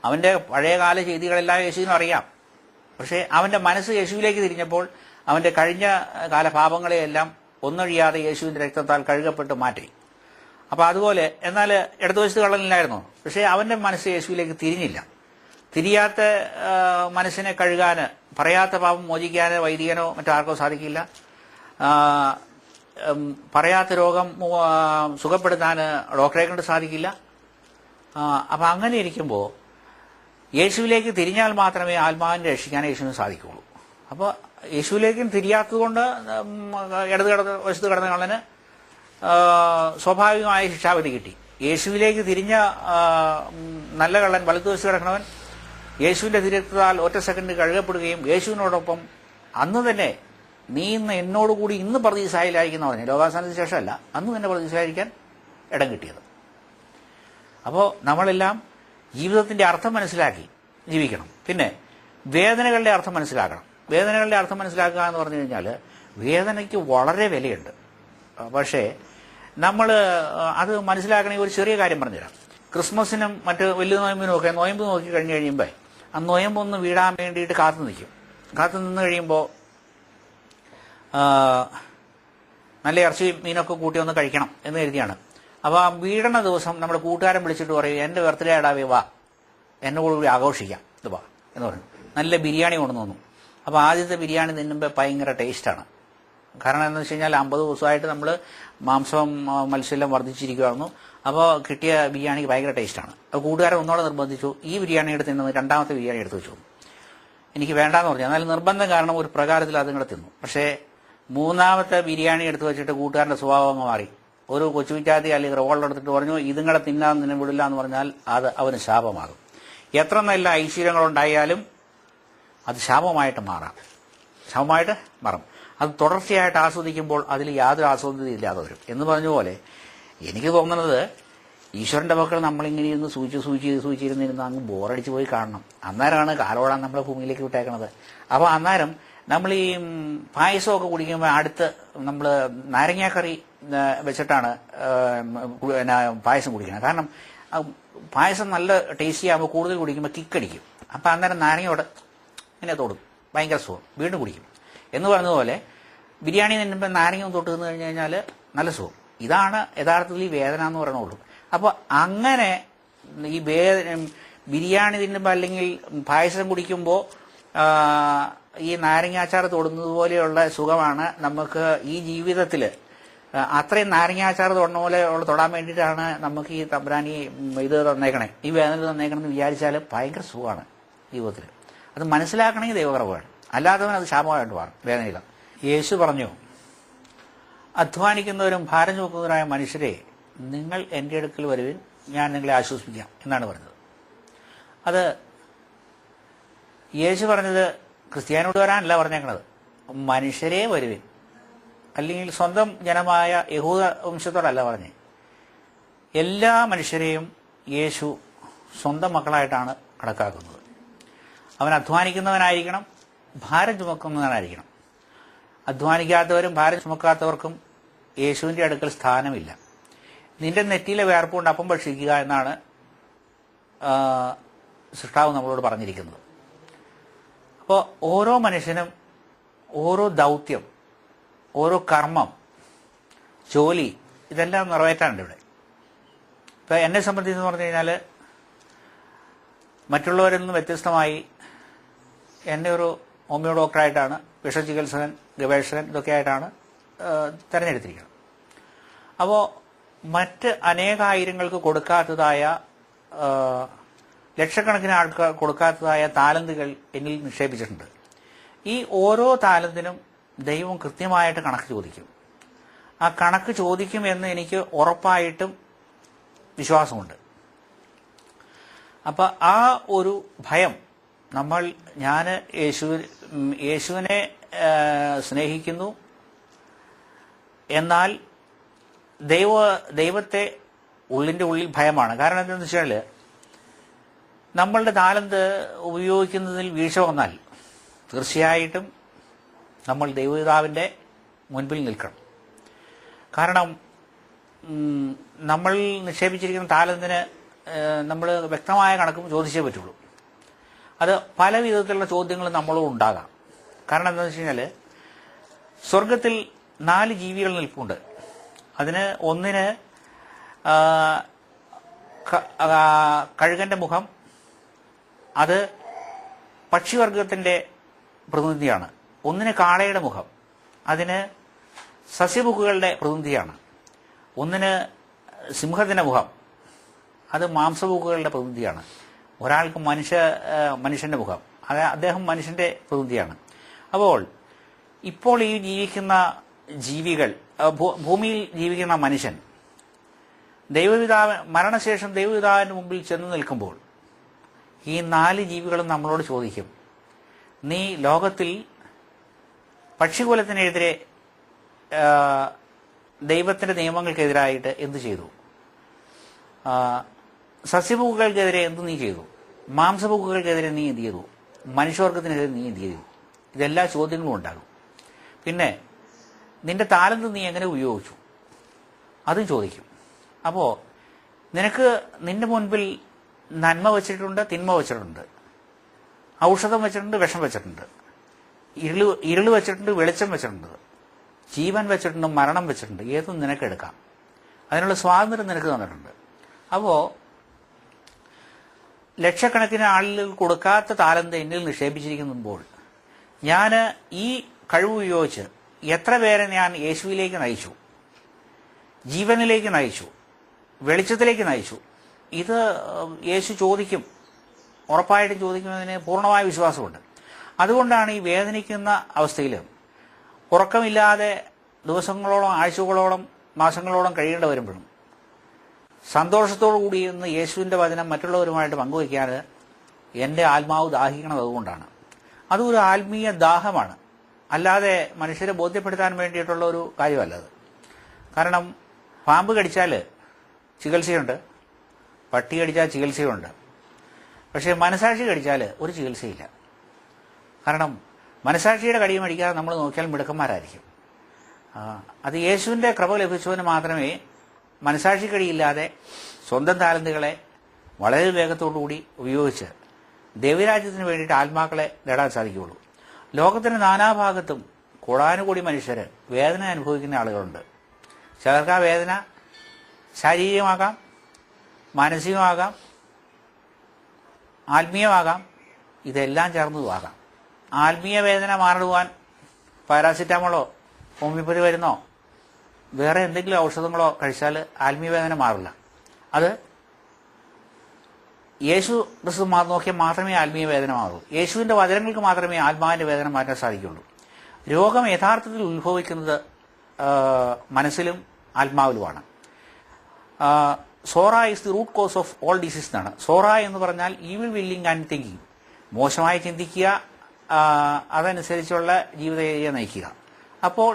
അവന്റെ പഴയകാല ചെയ്തികളെല്ലാം യേശുവിനും അറിയാം. പക്ഷേ അവന്റെ മനസ്സ് യേശുവിലേക്ക് തിരിഞ്ഞപ്പോൾ അവന്റെ കഴിഞ്ഞ കാല പാപങ്ങളെയെല്ലാം ഒന്നൊഴിയാതെ യേശുവിന്റെ രക്തത്താൽ കഴുകപ്പെട്ട് മാറ്റി. അപ്പൊ അതുപോലെ എന്നാൽ ഇടതുവശത്ത് കള്ളനില്ലായിരുന്നു. പക്ഷേ അവന്റെ മനസ്സ് യേശുവിലേക്ക് തിരിഞ്ഞില്ല. തിരിയാത്ത മനസ്സിനെ കഴുകാന്, പറയാത്ത പാപം മോചിക്കാന് വൈദികനോ മറ്റാർക്കോ സാധിക്കില്ല. പറയാത്ത രോഗം സുഖപ്പെടുത്താൻ ഡോക്ടറെ കൊണ്ട് സാധിക്കില്ല. അപ്പൊ അങ്ങനെ ഇരിക്കുമ്പോൾ യേശുവിലേക്ക് തിരിഞ്ഞാൽ മാത്രമേ ആത്മാവിനെ രക്ഷിക്കാൻ യേശുവിന് സാധിക്കുകയുള്ളൂ. അപ്പോൾ യേശുവിലേക്കും തിരിയാത്തതുകൊണ്ട് വശത്ത് കിടന്ന കള്ളന് സ്വാഭാവികമായ ശിക്ഷാവിധി കിട്ടി. യേശുവിലേക്ക് തിരിഞ്ഞ നല്ല കള്ളൻ വലതുവശത്ത് കിടക്കണവൻ യേശുവിന്റെ തിരുത്താൽ ഒറ്റ സെക്കൻഡ് കഴുകപ്പെടുകയും യേശുവിനോടൊപ്പം അന്ന് തന്നെ നീ ഇന്ന് എന്നോടുകൂടി ഇന്ന് പ്രതീക്ഷയിലായിരിക്കുന്ന പറഞ്ഞു. ലോകാവസാനത്തിന് ശേഷമല്ല, അന്ന് തന്നെ പ്രതീക്ഷയായിരിക്കാൻ ഇടം കിട്ടിയത്. അപ്പോൾ നമ്മളെല്ലാം ജീവിതത്തിന്റെ അർത്ഥം മനസ്സിലാക്കി ജീവിക്കണം. പിന്നെ വേദനകളുടെ അർത്ഥം മനസ്സിലാക്കണം. വേദനകളുടെ അർത്ഥം മനസ്സിലാക്കുക എന്ന് പറഞ്ഞു കഴിഞ്ഞാൽ വേദനയ്ക്ക് വളരെ വിലയുണ്ട്. പക്ഷേ നമ്മൾ അത് മനസ്സിലാക്കണമെങ്കിൽ ഒരു ചെറിയ കാര്യം പറഞ്ഞുതരാം. ക്രിസ്മസിനും മറ്റ് വലിയ നോയമ്പിനും ഒക്കെ നോയമ്പ് നോക്കി കഴിഞ്ഞ് കഴിയുമ്പോൾ ആ നോയമ്പൊന്ന് വീഴാൻ വേണ്ടിയിട്ട് കാത്തു നിൽക്കും. കാത്തു നിന്ന് കഴിയുമ്പോൾ നല്ല ഇറച്ചി മീനൊക്കെ കൂട്ടി ഒന്ന് കഴിക്കണം എന്ന് കരുതിയാണ്. അപ്പോൾ ആ വീഴണ ദിവസം നമ്മുടെ കൂട്ടുകാരൻ വിളിച്ചിട്ട് പറയും, എൻ്റെ ബർത്ത്ഡേ ആടാവേ വാ, എന്നെ കൂടി ആഘോഷിക്കാം, ഇത് വാ എന്ന് പറഞ്ഞു. നല്ല ബിരിയാണി കൊണ്ടു വന്നു. അപ്പോൾ ആദ്യത്തെ ബിരിയാണി തിന്നുമ്പോൾ ഭയങ്കര ടേസ്റ്റാണ്. കാരണം എന്താണെന്ന് വെച്ച് കഴിഞ്ഞാൽ 50 ദിവസമായിട്ട് നമ്മൾ മാംസവും മത്സ്യമെല്ലാം വർദ്ധിച്ചിരിക്കുകയായിരുന്നു. അപ്പോൾ കിട്ടിയ ബിരിയാണിക്ക് ഭയങ്കര ടേസ്റ്റാണ്. അപ്പോൾ കൂട്ടുകാരൻ ഒന്നോടെ നിർബന്ധിച്ചു, ഈ ബിരിയാണി എടുത്ത് തിന്നത് രണ്ടാമത്തെ ബിരിയാണി എടുത്ത് വെച്ചു. എനിക്ക് വേണ്ടാന്ന് പറഞ്ഞു. എന്നാൽ നിർബന്ധം കാരണം ഒരു പ്രകാരത്തിൽ അതും കൂടെ തിന്നു. പക്ഷേ മൂന്നാമത്തെ ബിരിയാണി എടുത്ത് വെച്ചിട്ട് കൂട്ടുകാരൻ്റെ സ്വഭാവം മാറി. ഒരു കൊച്ചുവിറ്റാത്തി അല്ലെങ്കിൽ റോൾ എടുത്തിട്ട് പറഞ്ഞു, ഇതുങ്ങളെ തിന്നാൻ നിന്നെ വിടില്ല എന്ന് പറഞ്ഞാൽ അത് അവന് ശാപമാകും. എത്ര നല്ല ഐശ്വര്യങ്ങളുണ്ടായാലും അത് ശാപമായിട്ട് മാറാം. ശാപമായിട്ട് മാറും. അത് തുടർച്ചയായിട്ട് ആസ്വദിക്കുമ്പോൾ അതിൽ യാതൊരു ആസ്വാദ്യത ഇല്ലാതെ വരും എന്ന് പറഞ്ഞ പോലെ എനിക്ക് തോന്നുന്നത് ഈശ്വരന്റെ മക്കൾ നമ്മളിങ്ങനെ ഇരുന്ന് സൂചിച്ചിരുന്നിരുന്ന് അങ്ങ് ബോറടിച്ച് പോയി കാണണം. അന്നേരമാണ് കാലോടാൻ നമ്മളെ ഭൂമിയിലേക്ക് വിട്ടേക്കണത്. അപ്പോൾ അന്നേരം നമ്മൾ ഈ പായസമൊക്കെ കുടിക്കുമ്പോൾ അടുത്ത് നമ്മൾ നാരങ്ങാക്കറി വെച്ചിട്ടാണ് പായസം കുടിക്കുന്നത്. കാരണം പായസം നല്ല ടേസ്റ്റി ആകുമ്പോൾ കൂടുതൽ കുടിക്കുമ്പോൾ കിക്കടിക്കും. അപ്പം അന്നേരം നാരങ്ങയോട് ഇങ്ങനെ തൊടും, ഭയങ്കര സുഖം, വീണ്ടും കുടിക്കും എന്ന് പറഞ്ഞതുപോലെ ബിരിയാണി തിന്നുമ്പോൾ നാരങ്ങ തൊട്ട് തിന്നു കഴിഞ്ഞു കഴിഞ്ഞാൽ നല്ല സുഖം. ഇതാണ് യഥാർത്ഥത്തിൽ ഈ വേദന എന്ന് പറയണുള്ളൂ. അപ്പോൾ അങ്ങനെ ഈ ബിരിയാണി തിന്നുമ്പോൾ അല്ലെങ്കിൽ പായസം കുടിക്കുമ്പോൾ ഈ നാരങ്ങാച്ചാർ തൊടുന്നത് പോലെയുള്ള സുഖമാണ് നമുക്ക് ഈ ജീവിതത്തിൽ. അത്രയും നാരങ്ങാച്ചാർ തൊടുന്ന പോലെ തൊടാൻ വേണ്ടിയിട്ടാണ് നമുക്ക് ഈ തമ്പുരാനി ഇത് തന്നേക്കണേ, ഈ വേദന തന്നേക്കണം എന്ന് വിചാരിച്ചാൽ ഭയങ്കര സുഖമാണ് ജീവിതത്തിൽ. അത് മനസ്സിലാക്കണമെങ്കിൽ ദൈവകൃപയാണ്, അല്ലാത്തവൻ അത് ശാപമായിട്ട് മാറും വേദനയില്ല. യേശു പറഞ്ഞു, അധ്വാനിക്കുന്നവരും ഭാരം ചുമക്കുന്നവരായ മനുഷ്യരെ നിങ്ങൾ എൻ്റെ അടുക്കൽ വരുവിൻ, ഞാൻ നിങ്ങളെ ആശ്വസിപ്പിക്കാം എന്നാണ് പറഞ്ഞത്. അത് യേശു പറഞ്ഞത് ക്രിസ്ത്യാനോട് വരാനല്ല പറഞ്ഞേക്കണത്, മനുഷ്യരെ വരുവിൻ. അല്ലെങ്കിൽ സ്വന്തം ജനമായ യഹൂദ വംശത്തോടല്ല പറഞ്ഞേ. എല്ലാ മനുഷ്യരെയും യേശു സ്വന്തം മക്കളായിട്ടാണ് കണക്കാക്കുന്നത്. അവൻ അധ്വാനിക്കുന്നവനായിരിക്കണം, ഭാരം ചുമക്കുന്നവനായിരിക്കണം. അധ്വാനിക്കാത്തവരും ഭാരം ചുമക്കാത്തവർക്കും യേശുവിൻ്റെ അടുക്കൽ സ്ഥാനമില്ല. നിന്റെ നെറ്റിയിലെ വേർപ്പുകൊണ്ട് അപ്പം ഭക്ഷിക്കുക എന്നാണ് സൃഷ്ടാവ് നമ്മളോട് പറഞ്ഞിരിക്കുന്നത്. അപ്പോൾ ഓരോ മനുഷ്യനും ഓരോ ദൗത്യം, ഓരോ കർമ്മം, ജോലി, ഇതെല്ലാം നിറവേറ്റാനുണ്ട് ഇവിടെ. ഇപ്പം എന്നെ സംബന്ധിച്ചെന്ന് പറഞ്ഞു കഴിഞ്ഞാൽ മറ്റുള്ളവരിൽ നിന്ന് വ്യത്യസ്തമായി എന്നെ ഒരു ഹോമിയോ ഡോക്ടറായിട്ടാണ്, വിഷചികിത്സകൻ, ഗവേഷകൻ ഇതൊക്കെ ആയിട്ടാണ് തിരഞ്ഞെടുത്തിരിക്കുന്നത്. അപ്പോൾ മറ്റ് അനേകായിരങ്ങൾക്ക് കൊടുക്കാത്തതായ, ലക്ഷക്കണക്കിന് ആൾക്കാർ കൊടുക്കാത്തതായ താലന്തുകൾ എന്നിൽ നിക്ഷേപിച്ചിട്ടുണ്ട്. ഈ ഓരോ താലന്തിനും ദൈവം കൃത്യമായിട്ട് കണക്ക് ചോദിക്കും. ആ കണക്ക് ചോദിക്കുമെന്ന് എനിക്ക് ഉറപ്പായിട്ടും വിശ്വാസമുണ്ട്. അപ്പം ആ ഒരു ഭയം ഞാൻ യേശുവിനെ സ്നേഹിക്കുന്നു, എന്നാൽ ദൈവത്തെ ഉള്ളിൻ്റെ ഉള്ളിൽ ഭയമാണ്. കാരണം എന്താണെന്ന് വെച്ചാൽ നമ്മളുടെ താലന്ത് ഉപയോഗിക്കുന്നതിൽ വീഴ്ച വന്നാൽ തീർച്ചയായിട്ടും നമ്മൾ ദൈവപിതാവിൻ്റെ മുൻപിൽ നിൽക്കണം. കാരണം നമ്മൾ നിക്ഷേപിച്ചിരിക്കുന്ന താലന്തിന് നമ്മൾ വ്യക്തമായ കണക്കും ചോദിച്ചേ പറ്റുള്ളൂ. അത് പല വിധത്തിലുള്ള ചോദ്യങ്ങൾ നമ്മളോട് ഉണ്ടാകാം. കാരണം എന്താണെന്ന് വെച്ച് കഴിഞ്ഞാൽ സ്വർഗത്തിൽ 4 ജീവികൾ നിൽപ്പുണ്ട്. അതിന് ഒന്നിന് കഴുകന്റെ മുഖം, അത് പക്ഷിവർഗത്തിന്റെ പ്രതിനിധിയാണ്. ഒന്നിന് കാളയുടെ മുഖം, അതിന് സസ്യബുക്കുകളുടെ പ്രതിനിധിയാണ്. ഒന്നിന് സിംഹത്തിന്റെ മുഖം, അത് മാംസബുക്കുകളുടെ പ്രതിനിധിയാണ്. ഒരാൾക്ക് മനുഷ്യന്റെ മുഖം, അത് അദ്ദേഹം മനുഷ്യന്റെ പ്രതിനിധിയാണ്. അപ്പോൾ ഇപ്പോൾ ഈ ജീവിക്കുന്ന ജീവികൾ, ഭൂമിയിൽ ജീവിക്കുന്ന മനുഷ്യൻ മരണശേഷം ദൈവപിതാവിന്റെ മുമ്പിൽ ചെന്ന് നിൽക്കുമ്പോൾ ഈ 4 ജീവികളും നമ്മളോട് ചോദിക്കും, നീ ലോകത്തിൽ പക്ഷികുലത്തിനെതിരെ, ദൈവത്തിന്റെ നിയമങ്ങൾക്കെതിരായിട്ട് എന്തു ചെയ്തു? സസ്യബുക്കുകൾക്കെതിരെ എന്ത് നീ ചെയ്തു? മാംസബുക്കുകൾക്കെതിരെ നീ എന്ത് ചെയ്തു? മനുഷ്യവർഗത്തിനെതിരെ നീ എന്ത് ചെയ്തു? ഇതെല്ലാ ചോദ്യങ്ങളും ഉണ്ടാകും. പിന്നെ നിന്റെ താലന്ത് നീ എങ്ങനെ ഉപയോഗിച്ചു? അതും ചോദിക്കും. അപ്പോൾ നിന്റെ മുൻപിൽ നന്മ വെച്ചിട്ടുണ്ട്, തിന്മ വെച്ചിട്ടുണ്ട്, ഔഷധം വെച്ചിട്ടുണ്ട്, വിഷം വെച്ചിട്ടുണ്ട്, ഇരുള് വെച്ചിട്ടുണ്ട്, വെളിച്ചം വെച്ചിട്ടുണ്ട്, ജീവൻ വെച്ചിട്ടുണ്ട്, മരണം വെച്ചിട്ടുണ്ട്. ഏതും നിനക്കെടുക്കാം. അതിനുള്ള സ്വാതന്ത്ര്യം നിനക്ക് തന്നിട്ടുണ്ട്. അപ്പോൾ ലക്ഷക്കണക്കിന് ആളുകൾ കൊടുക്കാത്ത താലന്ത് എന്നിൽ നിക്ഷേപിച്ചിരിക്കുമ്പോൾ ഞാൻ ഈ കഴിവ് ഉപയോഗിച്ച് എത്ര പേരെ ഞാൻ യേശുവിലേക്ക് നയിച്ചു, ജീവനിലേക്ക് നയിച്ചു, വെളിച്ചത്തിലേക്ക് നയിച്ചു? ഇത് യേശു ചോദിക്കും, ഉറപ്പായിട്ടും ചോദിക്കുമെന്നതിന് പൂർണ്ണമായ വിശ്വാസമുണ്ട്. അതുകൊണ്ടാണ് ഈ വേദനിക്കുന്ന അവസ്ഥയിൽ ഉറക്കമില്ലാതെ ദിവസങ്ങളോളം, ആഴ്ചകളോളം, മാസങ്ങളോളം കഴിയേണ്ടി വരുമ്പോഴും സന്തോഷത്തോടു കൂടി ഇന്ന് യേശുവിൻ്റെ വചനം മറ്റുള്ളവരുമായിട്ട് പങ്കുവയ്ക്കാൻ എൻ്റെ ആത്മാവ് ദാഹിക്കണത് അതുകൊണ്ടാണ്. അതൊരു ആത്മീയ ദാഹമാണ്, അല്ലാതെ മനുഷ്യരെ ബോധ്യപ്പെടുത്താൻ വേണ്ടിയിട്ടുള്ള ഒരു കാര്യമല്ലത്. കാരണം പാമ്പ് കടിച്ചാൽ ചികിത്സയുണ്ട്, പട്ടി കടിച്ചാൽ ചികിത്സയുണ്ട്. പക്ഷേ മനസാക്ഷി കടിച്ചാൽ ഒരു ചികിത്സയില്ല. കാരണം മനസാക്ഷിയുടെ കടിയും അടിക്കാതെ നമ്മൾ നോക്കിയാൽ മിടുക്കന്മാരായിരിക്കും. അത് യേശുവിൻ്റെ കൃപ ലഭിച്ചവന് മാത്രമേ മനസാക്ഷി കടിയില്ലാതെ സ്വന്തം താലന്തുകളെ വളരെ വേഗത്തോടുകൂടി ഉപയോഗിച്ച് ദൈവരാജ്യത്തിന് വേണ്ടിയിട്ട് ആത്മാക്കളെ നേടാൻ സാധിക്കുകയുള്ളൂ. ലോകത്തിൻ്റെ നാനാഭാഗത്തും കോടാനുകൂടി മനുഷ്യർ വേദന അനുഭവിക്കുന്ന ആളുകളുണ്ട്. ചിലർക്ക് ആ വേദന ശാരീരികമാകാം, മാനസികമാകാം, ആത്മീയമാകാം, ഇതെല്ലാം ചേർന്നതുമാകാം. ആത്മീയ വേദന മാറിടുവാൻ പാരാസിറ്റാമോളോ ഹോമിയോപ്പതി മരുന്നോ വേറെ എന്തെങ്കിലും ഔഷധങ്ങളോ കഴിച്ചാൽ ആത്മീയ വേദന മാറില്ല. അത് യേശു ക്രിസ്തു നോക്കിയാൽ മാത്രമേ ആത്മീയ വേദന മാറൂ. യേശുവിൻ്റെ വചനങ്ങൾക്ക് മാത്രമേ ആത്മാവിൻ്റെ വേദന മാറ്റാൻ സാധിക്കുള്ളൂ. രോഗം യഥാർത്ഥത്തിൽ ഉത്ഭവിക്കുന്നത് മനസ്സിലും ആത്മാവിലുമാണ്. Psora is the root cause of all disease എന്നാണ്. സോറ എന്ന് പറഞ്ഞാൽ ഈവിൾ വില്ലിംഗ് ആൻഡ് തിങ്കിങ്, മോശമായി ചിന്തിക്കുക, അതനുസരിച്ചുള്ള ജീവിതചര്യ നയിക്കുക. അപ്പോൾ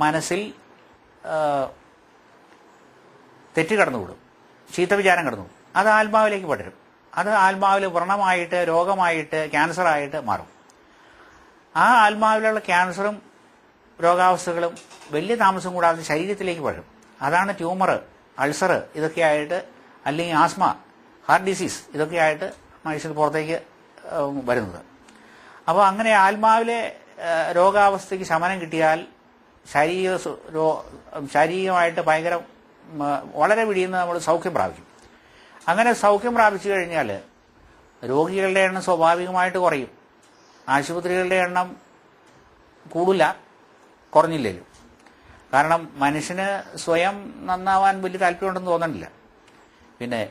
മനസ്സിൽ തെറ്റ് കടന്നുവിടും, ചീത്ത വിചാരം കടന്നുവിടും. അത് ആത്മാവിലേക്ക് പടരും. അത് ആത്മാവിൽ വ്രണമായിട്ട്, രോഗമായിട്ട്, ക്യാൻസറായിട്ട് മാറും. ആ ആത്മാവിലുള്ള ക്യാൻസറും രോഗാവസ്ഥകളും വലിയ താമസം കൂടാതെ ശരീരത്തിലേക്ക് പടരും. അതാണ് ട്യൂമർ, അൾസർ ഇതൊക്കെയായിട്ട്, അല്ലെങ്കിൽ ആസ്മ, ഹാർട്ട് ഡിസീസ് ഇതൊക്കെയായിട്ട് മനുഷ്യർ പുറത്തേക്ക് വരുന്നത്. അപ്പോൾ അങ്ങനെ ആത്മാവിലെ രോഗാവസ്ഥയ്ക്ക് ശമനം കിട്ടിയാൽ ശാരീരികമായിട്ട് ഭയങ്കര വളരെ പിടിയുന്ന നമ്മൾ സൗഖ്യം പ്രാപിക്കും. അങ്ങനെ സൗഖ്യം പ്രാപിച്ചു കഴിഞ്ഞാൽ രോഗികളുടെ എണ്ണം സ്വാഭാവികമായിട്ട് കുറയും. ആശുപത്രികളുടെ എണ്ണം കൂടില്ല, കുറഞ്ഞില്ലല്ലോ. കാരണം മനുഷ്യന് സ്വയം നന്നാവാൻ വലിയ താല്പര്യമുണ്ടെന്ന് തോന്നണില്ല. പിന്നെ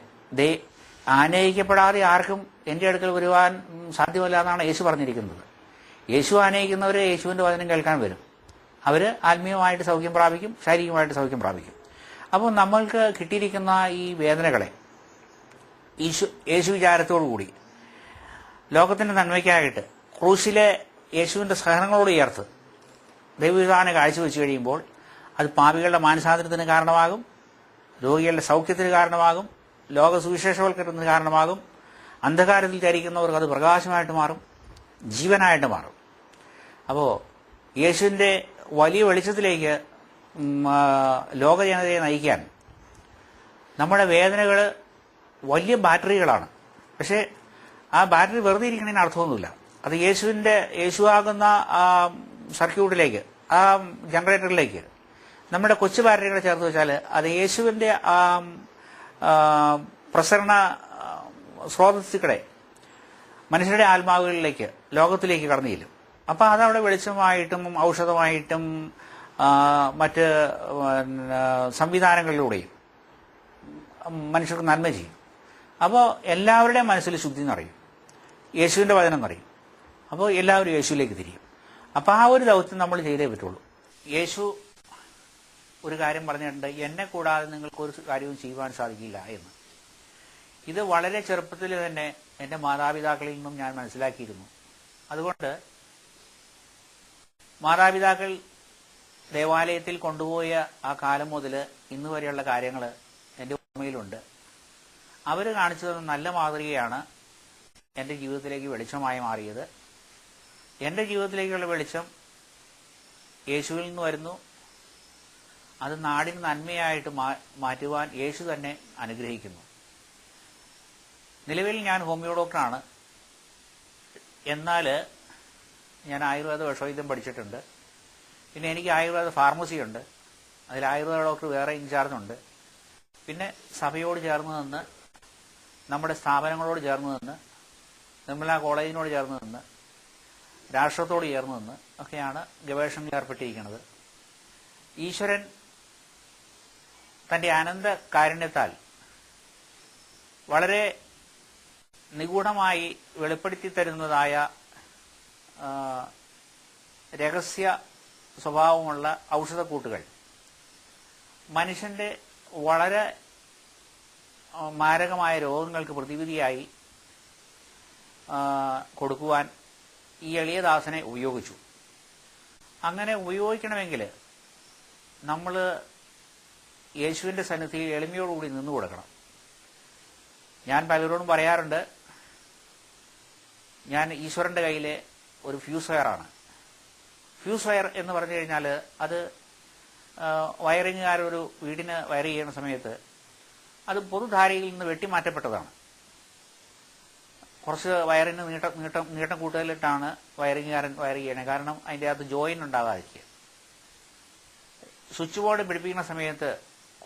ആനയിക്കപ്പെടാതെ ആർക്കും എൻ്റെ അടുക്കൽ വരുവാൻ സാധ്യമല്ല എന്നാണ് യേശു പറഞ്ഞിരിക്കുന്നത്. യേശു ആനയിക്കുന്നവർ യേശുവിൻ്റെ വചനം കേൾക്കാൻ വരും. അവർ ആത്മീയമായിട്ട് സൗഖ്യം പ്രാപിക്കും, ശാരീരികമായിട്ട് സൗഖ്യം പ്രാപിക്കും. അപ്പോൾ നമ്മൾക്ക് കിട്ടിയിരിക്കുന്ന ഈ വേദനകളെ യേശു വിചാരത്തോടുകൂടി ലോകത്തിൻ്റെ നന്മയ്ക്കായിട്ട് ക്രൂശിലെ യേശുവിൻ്റെ സഹനങ്ങളോട് ചേർത്ത് ദൈവവിധാനം കാഴ്ചവെച്ച് കഴിയുമ്പോൾ അത് പാപികളുടെ മാനസാന്തരത്തിന് കാരണമാകും, രോഗികളുടെ സൗഖ്യത്തിന് കാരണമാകും, ലോക സുവിശേഷവൽക്കരണത്തിന് കാരണമാകും. അന്ധകാരത്തിൽ ചരിക്കുന്നവർക്ക് അത് പ്രകാശമായിട്ട് മാറും, ജീവനായിട്ട് മാറും. അപ്പോൾ യേശുവിൻ്റെ വലിയ വെളിച്ചത്തിലേക്ക് ലോകജനതയെ നയിക്കാൻ നമ്മുടെ വേദനകൾ വലിയ ബാറ്ററികളാണ്. പക്ഷേ ആ ബാറ്ററി വെറുതെ ഇരിക്കണതിന് അർത്ഥമൊന്നുമില്ല. അത് യേശുവാകുന്ന ആ സർക്യൂട്ടിലേക്ക്, ആ ജനറേറ്ററിലേക്ക് നമ്മുടെ കൊച്ചു ബാറ്ററികളെ ചേർത്ത് വെച്ചാൽ അത് യേശുവിൻ്റെ ആ പ്രസരണ സ്രോതസ്സുകളെ മനുഷ്യരുടെ ആത്മാവുകളിലേക്ക്, ലോകത്തിലേക്ക് കടന്നു ചെല്ലും. അപ്പം അതവിടെ വെളിച്ചമായിട്ടും ഔഷധമായിട്ടും മറ്റ് സംവിധാനങ്ങളിലൂടെയും മനുഷ്യർക്ക് നന്മ ചെയ്യും. അപ്പോൾ എല്ലാവരുടെയും മനസ്സിൽ ശുദ്ധി നിറയും, യേശുവിൻ്റെ വചനം നിറയും. അപ്പോൾ എല്ലാവരും യേശുവിലേക്ക് തിരിയും. അപ്പോൾ ആ ഒരു ദൗത്യം നമ്മൾ ചെയ്തേ പറ്റുള്ളൂ. യേശു ഒരു കാര്യം പറഞ്ഞിട്ടുണ്ട്, എന്നെ കൂടാതെ നിങ്ങൾക്കൊരു കാര്യവും ചെയ്യുവാൻ സാധിക്കില്ല എന്ന്. ഇത് വളരെ ചെറുപ്പത്തിൽ തന്നെ എൻ്റെ മാതാപിതാക്കളിൽ നിന്നും ഞാൻ മനസ്സിലാക്കിയിരുന്നു. അതുകൊണ്ട് മാതാപിതാക്കൾ ദേവാലയത്തിൽ കൊണ്ടുപോയ ആ കാലം മുതൽ ഇന്ന് വരെയുള്ള കാര്യങ്ങൾ എൻ്റെ ഓർമ്മയിലുണ്ട്. അവർ കാണിച്ചു തന്ന നല്ല മാതൃകയാണ് എൻ്റെ ജീവിതത്തിലേക്ക് വെളിച്ചമായി മാറിയത്. എൻ്റെ ജീവിതത്തിലേക്കുള്ള വെളിച്ചം യേശുവിൽ നിന്ന് വരുന്നു. അത് നാടിന് നന്മയായിട്ട് മാറ്റുവാൻ യേശു തന്നെ അനുഗ്രഹിക്കുന്നു. നിലവിൽ ഞാൻ ഹോമിയോ ഡോക്ടറാണ്. എന്നാൽ ഞാൻ ആയുർവേദ വിഷവൈദ്യം പഠിച്ചിട്ടുണ്ട്. പിന്നെ എനിക്ക് ആയുർവേദ ഫാർമസിയുണ്ട്. അതിൽ ആയുർവേദ ഡോക്ടർ വേറെ ഇൻചാർജുണ്ട്. പിന്നെ സഭയോട് ചേർന്ന് നിന്ന്, നമ്മുടെ സ്ഥാപനങ്ങളോട് ചേർന്ന് നിന്ന്, നിർമ്മല കോളേജിനോട് ചേർന്ന് നിന്ന്, രാഷ്ട്രത്തോട് ചേർന്ന് നിന്ന് ഒക്കെയാണ് ഗവേഷണങ്ങളിൽ ഏർപ്പെട്ടിരിക്കുന്നത്. ഈശ്വരൻ തൻ്റെ അനന്ത കാരുണ്യത്താൽ വളരെ നിഗൂഢമായി വെളിപ്പെടുത്തി തരുന്നതായ രഹസ്യ സ്വഭാവമുള്ള ഔഷധക്കൂട്ടുകൾ മനുഷ്യന്റെ വളരെ മാരകമായ രോഗങ്ങൾക്ക് പ്രതിവിധിയായി കൊടുക്കുവാൻ ഈ എളിയദാസനെ ഉപയോഗിച്ചു. അങ്ങനെ ഉപയോഗിക്കണമെങ്കിൽ നമ്മൾ യേശുവിൻ്റെ സന്നിധിയിൽ എളിമയോടുകൂടി നിന്നു കൊടുക്കണം. ഞാൻ പലരോടും പറയാറുണ്ട്, ഞാൻ ഈശ്വരൻ്റെ കയ്യിലെ ഒരു ഫ്യൂസ് വയറാണ്. ഫ്യൂസ് വയർ എന്ന് പറഞ്ഞു കഴിഞ്ഞാൽ അത് വയറിങ്ങുകാരൊരു വീടിന് വയർ ചെയ്യുന്ന സമയത്ത് അത് പൊതുധാരയിൽ നിന്ന് വെട്ടിമാറ്റപ്പെട്ടതാണ്. കുറച്ച് വയറിന് നീട്ടം കൂടുതലിട്ടാണ് വയറിങ്ങുകാരൻ വയർ ചെയ്യണത്. കാരണം അതിൻ്റെ അകത്ത് ജോയിൻ ഉണ്ടാകാതിരിക്കുക. സ്വിച്ച് ബോർഡ് പിടിപ്പിക്കുന്ന സമയത്ത്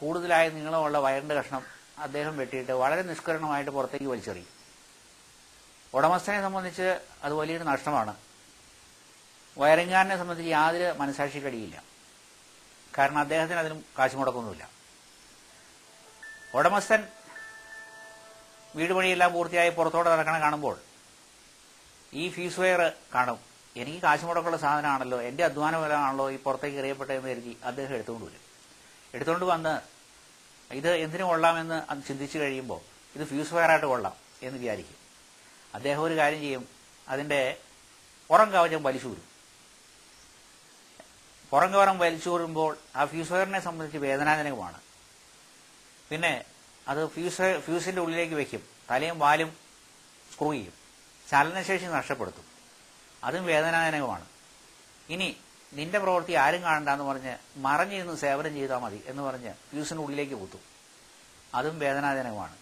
കൂടുതലായി നീളമുള്ള വയറിൻ്റെ കഷ്ണം അദ്ദേഹം വെട്ടിയിട്ട് വളരെ നിഷ്കരണമായിട്ട് പുറത്തേക്ക് വലിച്ചെറിയും. ഉടമസ്ഥനെ സംബന്ധിച്ച് അത് വലിയൊരു നഷ്ടമാണ്. വയറിങ്ങുകാരനെ സംബന്ധിച്ച് യാതൊരു മനസാക്ഷിക്കടിയില്ല. കാരണം അദ്ദേഹത്തിന് അതിനും കാശ് മുടക്കൊന്നുമില്ല. ഉടമസ്ഥൻ വീട് പണിയെല്ലാം പൂർത്തിയായി പുറത്തോടെ നടക്കണ കാണുമ്പോൾ ഈ ഫ്യൂസ് വയർ കാണും. എനിക്ക് കാശ് മുടക്കുള്ള സാധനമാണല്ലോ, എൻ്റെ അധ്വാന ഫലമാണല്ലോ ഈ പുറത്തേക്ക് എറിയപ്പെട്ടതെന്ന് കരുതി അദ്ദേഹം എടുത്തുകൊണ്ട് വരും. എടുത്തുകൊണ്ട് വന്ന് ഇത് എന്തിനു കൊള്ളാമെന്ന് ചിന്തിച്ചു കഴിയുമ്പോൾ ഇത് ഫ്യൂസ് വയറായിട്ട് കൊള്ളാം എന്ന് വിചാരിക്കും. അദ്ദേഹം ഒരു കാര്യം ചെയ്യും, അതിൻ്റെ പുറം കവചം വലിച്ചൂരും. പുറം കവരം വലിച്ചൂരുമ്പോൾ ആ ഫ്യൂസ് വയറിനെ സംബന്ധിച്ച് വേദനാജനകമാണ്. പിന്നെ അത് ഫ്യൂസിൻ്റെ ഉള്ളിലേക്ക് വയ്ക്കും, തലയും വാലും സ്ക്രൂ ചെയ്യും, ചലനശേഷി നഷ്ടപ്പെടുത്തും. അതും വേദനാജനകമാണ്. ഇനി നിന്റെ പ്രവൃത്തി ആരും കാണണ്ടെന്ന് പറഞ്ഞ് മറഞ്ഞിരുന്ന് സേവനം ചെയ്താൽ മതി എന്ന് പറഞ്ഞ് ഫ്യൂസിൻ്റെ ഉള്ളിലേക്ക് കുത്തും. അതും വേദനാജനകമാണ്.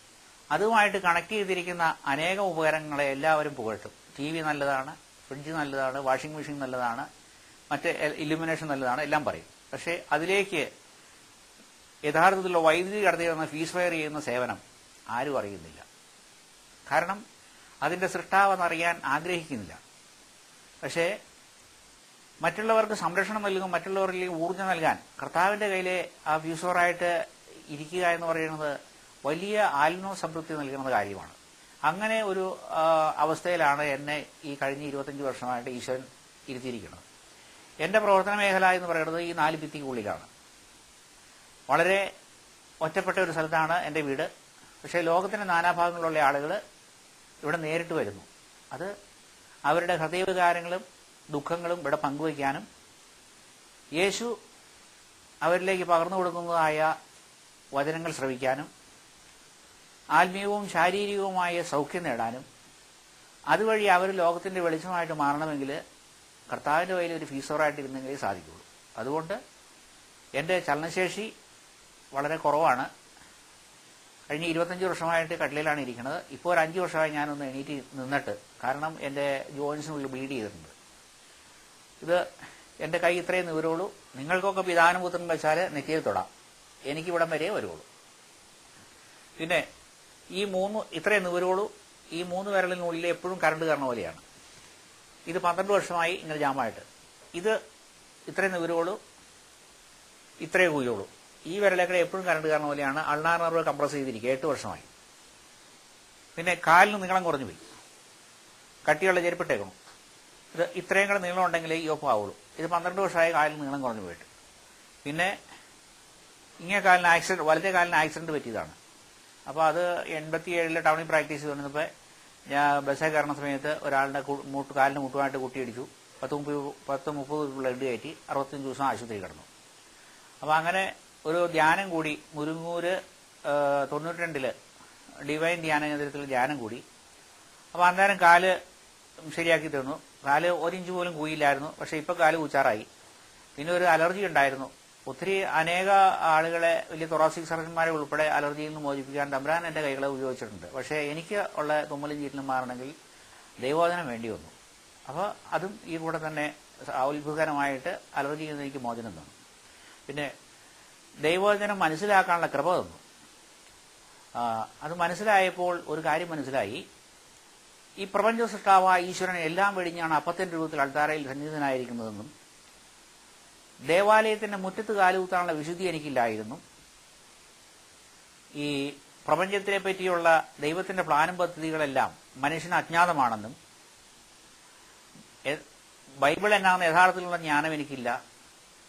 അതുമായിട്ട് കണക്ട് ചെയ്തിരിക്കുന്ന അനേകം ഉപകരണങ്ങളെ എല്ലാവരും പുകഴ്ത്തും. TV നല്ലതാണ്, ഫ്രിഡ്ജ് നല്ലതാണ്, വാഷിംഗ് മെഷീൻ നല്ലതാണ്, മറ്റ് ഇലുമിനേഷൻ നല്ലതാണ്, എല്ലാം പറയും. പക്ഷേ അതിലേക്ക് യഥാർത്ഥത്തിലുള്ള വൈദ്യുതി കടത്തി വന്ന ഫീസ് വയർ ചെയ്യുന്ന സേവനം ആരും അറിയുന്നില്ല. കാരണം അതിൻ്റെ സൃഷ്ടാവെന്നറിയാൻ ആഗ്രഹിക്കുന്നില്ല. പക്ഷേ മറ്റുള്ളവർക്ക് സംരക്ഷണം നൽകും, മറ്റുള്ളവരിലേക്ക് ഊർജ്ജം നൽകാൻ കർത്താവിൻ്റെ കയ്യിലെ ആ ഫ്യൂസറായിട്ട് ഇരിക്കുക എന്ന് പറയുന്നത് വലിയ ആത്മസംതൃപ്തി നൽകുന്ന കാര്യമാണ്. അങ്ങനെ ഒരു അവസ്ഥയിലാണ് എന്നെ ഈ കഴിഞ്ഞ 25 വർഷമായിട്ട് ഈശ്വരൻ ഇരുത്തിയിരിക്കുന്നത്. എൻ്റെ പ്രവർത്തന മേഖല എന്ന് പറയുന്നത് ഈ 4 ഭിത്തിക്കുള്ളിലാണ്. വളരെ ഒറ്റപ്പെട്ട ഒരു സ്ഥലത്താണ് എൻ്റെ വീട്. പക്ഷേ ലോകത്തിൻ്റെ നാനാഭാഗങ്ങളിലുള്ള ആളുകൾ ഇവിടെ നേരിട്ട് വരുന്നു. അത് അവരുടെ ഹൃദയവികാരങ്ങളും ദുഃഖങ്ങളും ഇവിടെ പങ്കുവയ്ക്കാനും യേശു അവരിലേക്ക് പകർന്നു കൊടുക്കുന്നതായ വചനങ്ങൾ ശ്രവിക്കാനും ആത്മീയവും ശാരീരികവുമായ സൗഖ്യം നേടാനും അതുവഴി അവർ ലോകത്തിൻ്റെ വെളിച്ചമായിട്ട് മാറണമെങ്കിൽ കർത്താവിൻ്റെ കയ്യിൽ ഒരു ഫീസോറായിട്ട് ഇരുന്നെങ്കിലേ സാധിക്കുകയുള്ളൂ. അതുകൊണ്ട് എൻ്റെ ചലനശേഷി വളരെ കുറവാണ്. കഴിഞ്ഞ 25 വർഷമായിട്ട് കട്ടിലാണ് ഇരിക്കുന്നത്. ഇപ്പോൾ ഒരു 5 വർഷമായി ഞാനൊന്ന് എണീറ്റ് നിന്നിട്ട്, കാരണം എൻ്റെ ജോയിൻസിനുള്ളിൽ ബ്ലീഡ് ചെയ്തിട്ടുണ്ട്. ഇത് എൻ്റെ കൈ ഇത്രയും നിവരുള്ളൂ. നിങ്ങൾക്കൊക്കെ പിതാവിനും പുത്രനും വെച്ചാൽ നെറ്റിയിൽ തൊടാം, എനിക്കിവിടം വരെ വരുള്ളൂ. പിന്നെ ഈ ഇത്രയും നിവരുള്ളൂ. ഈ 3 വിരലിനുള്ളിൽ എപ്പോഴും കറണ്ട് കയറണ പോലെയാണ്. ഇത് 12 വർഷമായി ഇങ്ങനെ ജാമായിട്ട്. ഇത് ഇത്രയും നിവരുള്ളൂ, ഇത്രയും കുയ്യുള്ളൂ. ഈ വിരലേക്കടെ എപ്പോഴും കറണ്ട് കയറണ പോലെയാണ്. അൾനാർ നെർവ് കംപ്രസ് ചെയ്തിരിക്കുക 8 വർഷമായി. പിന്നെ കാലിന് നീളം കുറഞ്ഞു പോയി, കട്ടിയുള്ള ചെരുപ്പിട്ടേക്കണം. ഇത് ഇത്രയും കൂടെ നീളം ഉണ്ടെങ്കിലേ ഈ ഒപ്പം ആവുള്ളൂ. ഇത് 12 വർഷമായി കാലിന് നീളം കുറഞ്ഞു പോയിട്ട്. പിന്നെ ഇങ്ങനെ കാലിന് ആക്സിഡന്റ്, വലത്തെ കാലിന് ആക്സിഡന്റ് പറ്റിയതാണ്. അപ്പോൾ അത് 87 ടൗണിൽ പ്രാക്ടീസ് ചെയ്തുകൊണ്ടിരുന്നപ്പോൾ ഞാൻ ബസ്സിൽ കയറുന്ന സമയത്ത് ഒരാളുടെ കാലിന് മുട്ടുമായിട്ട് കുട്ടിയടിച്ചു. 10-30 ബ്ലഡ് കയറ്റി 65 ദിവസം ആശുപത്രി കിടന്നു. അപ്പോൾ അങ്ങനെ ഒരു ധ്യാനം കൂടി, മുരുങ്ങൂര് 92 ഡിവൈൻ ധ്യാന കേന്ദ്രത്തിൽ ധ്യാനം കൂടി. അപ്പോൾ അന്നേരം കാല് ശരിയാക്കി തന്നു. കാല് 1 ഇഞ്ച് പോലും കൂയില്ലായിരുന്നു. പക്ഷെ ഇപ്പം കാല് കൂച്ചാറായി. പിന്നെ ഒരു അലർജി ഉണ്ടായിരുന്നു. ഒത്തിരി അനേക ആളുകളെ, വലിയ തൊറാസിക് സർജന്മാരെ ഉൾപ്പെടെ അലർജിയിൽ നിന്ന് മോചിപ്പിക്കാൻ തമ്പുരാൻ എൻ്റെ കൈകളെ ഉപയോഗിച്ചിട്ടുണ്ട്. പക്ഷേ എനിക്ക് ഉള്ള തുമ്മലും ചീറ്റലും മാറണമെങ്കിൽ ദൈവവചനം വേണ്ടി വന്നു. അപ്പോൾ അതും ഈ കൂടെ തന്നെ അത്ഭുതകരമായിട്ട് അലർജിയിൽ നിന്ന് എനിക്ക് മോചനം തന്നു. പിന്നെ ദൈവവചനം മനസ്സിലാക്കാനുള്ള കൃപ തന്നു. അത് മനസ്സിലായപ്പോൾ ഒരു കാര്യം മനസ്സിലായി. ഈ പ്രപഞ്ച സൃഷ്ടാവായ ഈശ്വരൻ എല്ലാം വെടിഞ്ഞാണ് അപ്പത്തിന്റെ രൂപത്തിൽ അൾത്താരയിൽ സന്നിഹിതനായിരിക്കുന്നതെന്നും ദേവാലയത്തിന്റെ മുറ്റത്ത് കാലുകുത്താനുള്ള വിശുദ്ധി എനിക്കില്ലായിരുന്നു. ഈ പ്രപഞ്ചത്തിനെ പറ്റിയുള്ള ദൈവത്തിന്റെ പ്ലാനും പദ്ധതികളെല്ലാം മനുഷ്യന് അജ്ഞാതമാണെന്നും ബൈബിൾ എന്നാണെന്ന് യഥാർത്ഥത്തിലുള്ള ജ്ഞാനം എനിക്കില്ല,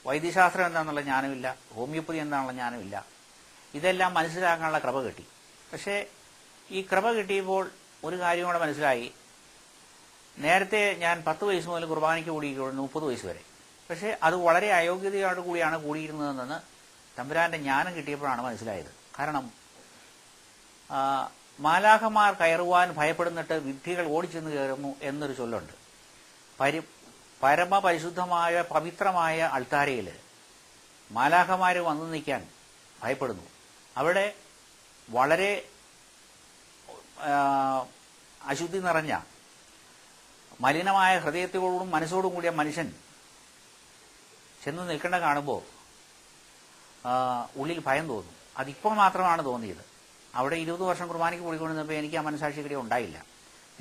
വൈദ്യശാസ്ത്രം എന്താണെന്നുള്ള ജ്ഞാനമില്ല, ഹോമിയോപ്പതി എന്താണെന്നുള്ള ജ്ഞാനമില്ല, ഇതെല്ലാം മനസ്സിലാക്കാനുള്ള കൃപ കിട്ടി. പക്ഷേ ഈ കൃപ കിട്ടിയപ്പോൾ ഒരു കാര്യം കൂടെ മനസ്സിലായി. നേരത്തെ ഞാൻ 10 വയസ്സ് മുതൽ കുർബാനയ്ക്ക് കൂടിയിരുന്നു 30 വയസ്സ് വരെ. പക്ഷേ അത് വളരെ അയോഗ്യതയോട് കൂടിയാണ് കൂടിയിരുന്നതെന്ന് തമ്പുരാന്റെ ജ്ഞാനം കിട്ടിയപ്പോഴാണ് മനസ്സിലായത്. കാരണം മാലാഖമാർ കയറുവാൻ ഭയപ്പെടുന്നിട്ട് വിഡ്ഢികൾ ഓടിച്ചെന്ന് കയറുന്നു എന്നൊരു ചൊല്ലുണ്ട്. പരമപരിശുദ്ധമായ പവിത്രമായ അൾത്താരയിൽ മാലാഖമാർ വന്നു നിൽക്കാൻ ഭയപ്പെടുന്നു. അവിടെ വളരെ അശുദ്ധി നിറഞ്ഞ മലിനമായ ഹൃദയത്തോടും മനസ്സോടും കൂടിയ മനുഷ്യൻ ചെന്ന് നിൽക്കേണ്ട കാണുമ്പോൾ ഉള്ളിൽ ഭയം തോന്നും. അതിപ്പോൾ മാത്രമാണ് തോന്നിയത്. അവിടെ 20 വർഷം കുർബാനയ്ക്ക് കൂടിക്കൊണ്ടിരുന്നപ്പോൾ എനിക്ക് ആ മനസാക്ഷിക്കടി ഉണ്ടായില്ല.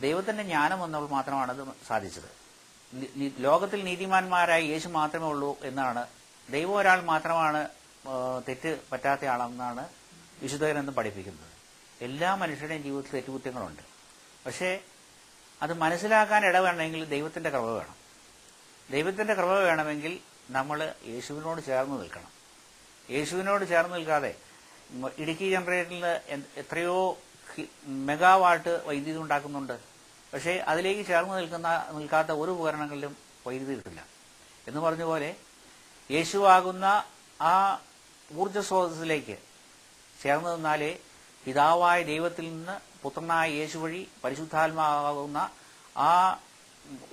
ദൈവത്തിന്റെ ജ്ഞാനം വന്നപ്പോൾ മാത്രമാണ് അത് സാധിച്ചത്. ലോകത്തിൽ നീതിമാന്മാരായി യേശു മാത്രമേ ഉള്ളൂ എന്നാണ്, ദൈവം ഒരാൾ മാത്രമാണ് തെറ്റ് പറ്റാത്ത ആളെന്നാണ് വിശുദ്ധരെന്ന് പഠിപ്പിക്കുന്നത്. എല്ലാ മനുഷ്യരുടെയും ജീവിതത്തിൽ തെറ്റുകുറ്റങ്ങളുണ്ട്. പക്ഷേ അത് മനസ്സിലാക്കാൻ ഇടവേണമെങ്കിൽ ദൈവത്തിന്റെ കൃപ വേണം. ദൈവത്തിന്റെ കൃപ വേണമെങ്കിൽ നമ്മൾ യേശുവിനോട് ചേർന്ന് നിൽക്കണം. യേശുവിനോട് ചേർന്ന് നിൽക്കാതെ ഇടുക്കി ജനറേറ്ററിൽ എത്രയോ മെഗാവാട്ട് വൈദ്യുതി ഉണ്ടാക്കുന്നുണ്ട്. പക്ഷേ അതിലേക്ക് ചേർന്ന് നിൽക്കാത്ത ഒരു ഉപകരണങ്ങളിലും വൈദ്യുതി കിട്ടില്ല. എന്ന് പറഞ്ഞ പോലെ യേശുവാകുന്ന ആ ഊർജ്ജസ്രോതസ്സിലേക്ക് ചേർന്ന് നിന്നാലേ പിതാവായ ദൈവത്തിൽ നിന്ന് പുത്രനായ യേശു വഴി പരിശുദ്ധാത്മാവാകുന്ന ആ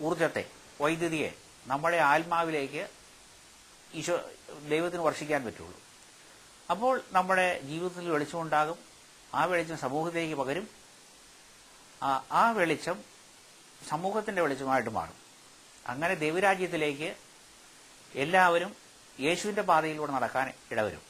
ഊർജത്തെ, വൈദ്യുതിയെ നമ്മുടെ ആത്മാവിലേക്ക് ദൈവത്തിന് വർഷിക്കാൻ പറ്റുള്ളൂ. അപ്പോൾ നമ്മുടെ ജീവിതത്തിൽ വെളിച്ചമുണ്ടാകും. ആ വെളിച്ചം സമൂഹത്തിലേക്ക് പകരും. ആ വെളിച്ചം സമൂഹത്തിന്റെ വെളിച്ചമായിട്ട് മാറും. അങ്ങനെ ദൈവരാജ്യത്തിലേക്ക് എല്ലാവരും യേശുവിന്റെ പാതയിലൂടെ നടക്കാൻ ഇടവരും.